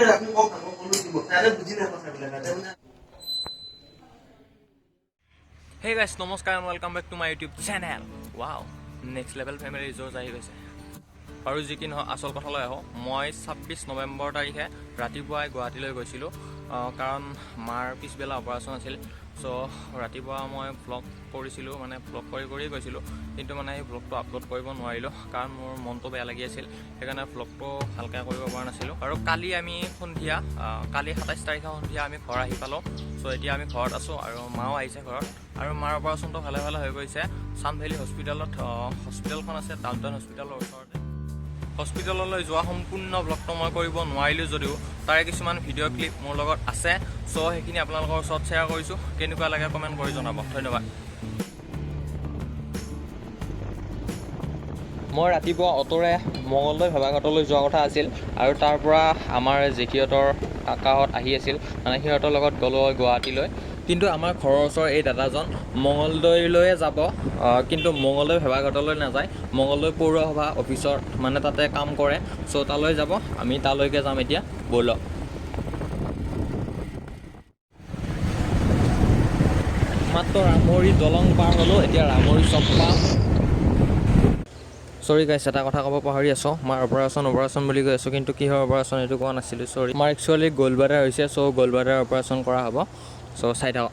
Hey guys, namaskar and welcome back to my YouTube channel. Wow, next level family resource ahi gaise. Aru jikin asol kotha loi aho moi 26 November tarikhe ratipuai Guwahati loi goisilu karon mar pisbela operation asil so ratipuai moi vlog korisilu mane vlog kori goisilu kintu mane ei vlog to upload koribo noarilo karon mor mon to beya lagi asil ekane vlog to halka koribo para nasilu aru kali ami sondia kali 27 tarikhe sondia ami ghor ahi palo so etia ami ghorat aso aru mao aise ghorat aru mar operation to bhale bhale hoy goise Sun Valley hospitalot hospital khon ase downtown hospitalor osorte হস্পিটাললৈ যোৱা সম্পূৰ্ণ ব্লগটো মই কৰিব নোৱাৰিলো যদিও তাৰে কিছুমান video' clip মোৰ লগত আছে সো হেখিনি আপোনালোকৰ ওচৰত শেয়াৰ কৰিছো কেনেকুৱা লাগে কমেন্ট কৰি জনাব ধন্যবাদ মই ৰাতিপুৱা অটৰে মঙ্গলদৈ ভেবাঘাটলৈ যোৱা কথা আছিল আৰু তাৰ পৰা আমাৰ জেঠিয়তৰ কাকাহত আহি আছিল মানে সিহঁতৰ লগত গলো গুৱাহাটীলৈ কিন্তু আমাৰ ঘৰৰ ওচৰৰ এই দাদাজন মঙ্গলদৈলৈ যাব কিন্তু মঙ্গলদৈ ভেবাঘাটলৈ নাযায় মঙ্গলদৈ পৌৰসভা অফিচৰ মানে তাতে কাম কৰে সো তালৈ যাব আমি তালৈকে যাম এতিয়া বলক মাত্ৰ ৰামৰি দলং পাৰ হলো এতিয়া ৰামৰি চক পাম Sorry guys, এটা কথা কব পাহৰি আছো মাৰ অপাৰেচন বুলি কৈ আছো কিন্তু কিহৰ অপাৰেচন এটো কোৱা নাছিলো সৰি মাৰ একচুয়ালি গোলবাডাৰ হৈছে সো গোলবাডাৰ অপাৰেচন কৰা হ'ব সো চাই থাকক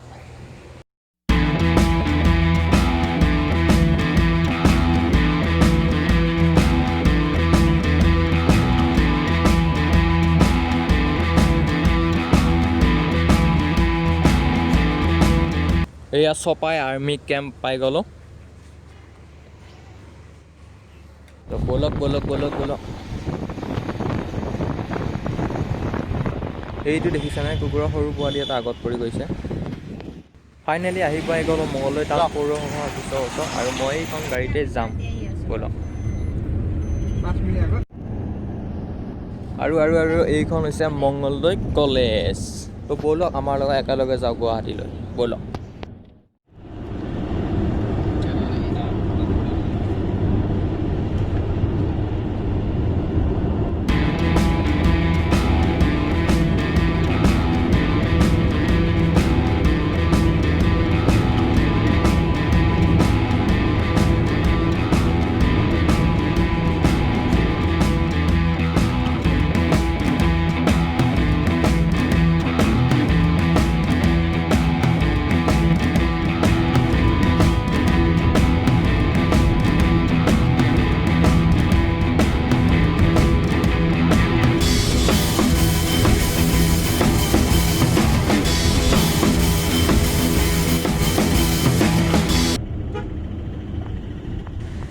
এয়া সপাই আৰ্মি কেম্প পাই গলো তো বলক এইটো দেখিছা নাই কুকুৰৰ সৰু পোৱালি এটা আগত পৰি গৈছে ফাইনেলি আহি পাই গলো মঙ্গলদৈ টাউন পৌৰসভা অফিচৰ ওচৰত আৰু মই এইখন গাড়ীতে যাম বলক 5 মিনিট আগত আৰু এইখন হৈছে মঙ্গলদৈ কলেজ তো বলক আমাৰ লগত একেলগে যাও গুৱাহাটীলৈ বলক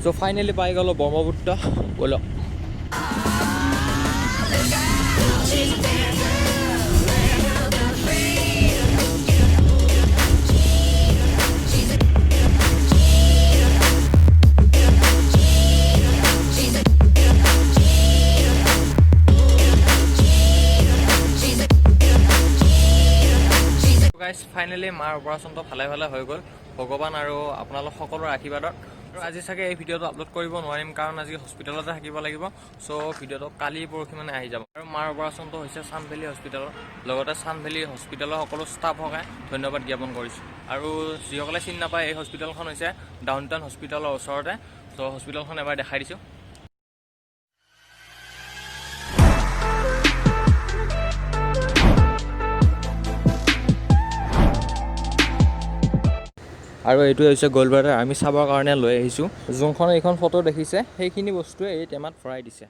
So finally পাই গলো ব্ৰহ্মপুত্ৰ বলো guys finally মাৰ অপাৰেচনটো ভালে হৈ গল ভগৱান আৰু আপোনালোক সকলোৰ আশীৰ্বাদত আৰু আজি সাকে এই ভিডিওটো আপলোড কৰিব নোৱাৰিম কাৰণ আজি হস্পিটালতে থাকিব লাগিব সো ভিডিওটো কালি পৰখি মানে আহি যাব আৰু মাৰ অপাৰেচনটো হৈছে Sun Valley হস্পিটালৰ লগতে Sun Valley হস্পিটালৰ সকলো ষ্টাফ হকে ধন্যবাদ জ্ঞাপন কৰিছো আৰু যিসকলে চিন নাপায় এই হস্পিটালখন হৈছে ডাউনটাউন হস্পিটালৰ ওচৰতে সো হস্পিটালখন এবাৰ দেখাই দিছো আৰু এইটো হৈছে গোলবাডাৰ আমি চাবৰ কাৰণে লৈ আহিছো যোনখন এইখন ফটো দেখিছে সেইখিনি বস্তু এই টেমাত ফৰাই দিছে